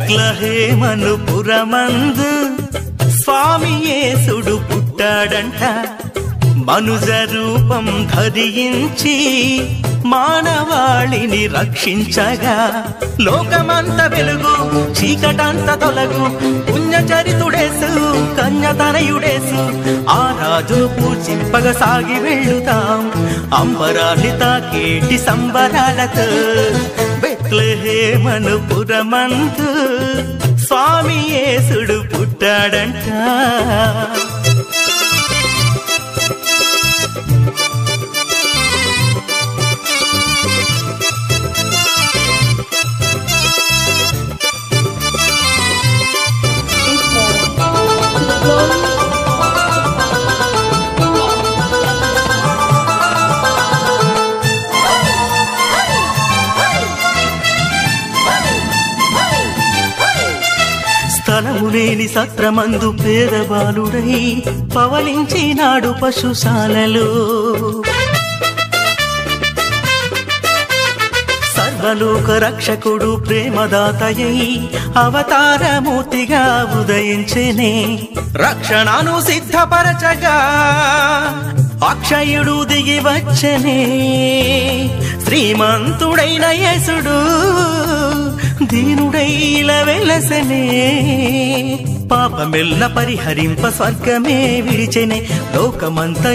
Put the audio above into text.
బెత్లహేమను పురమందు స్వామి యేసుడు పుట్టాడంట మనుజ రూపం ధరించి మానవాళిని రక్షించగా లోకమంత వెలుగు చీకటంత తొలగు పుణ్యచరితుడేసు కన్యతనయుడేసు ఆ రాజును పూజింపగ సాగి వెళ్ళుతాం అంబరాన్ని తాకేటి సంబరాలతో బెత్లహేమను పురమందు స్వామి యేసుడు పుట్టాడంట స్థలములేని సత్రమందు పేదబాలుడై పవలించినాడు పశుశాలలో సర్వలోక రక్షకుడు ప్రేమదాతయై అవతారమూర్తిగా ఉదయించెనే రక్షణను సిద్ధపరచగా అక్షయుడు దిగి వచ్చనే శ్రీమంతుడైన యేసుడు దీనుడై ఇలా వెలసనే పాపమెల్ల పరిహరింప స్వర్గమే విడిచెనే లోకమంత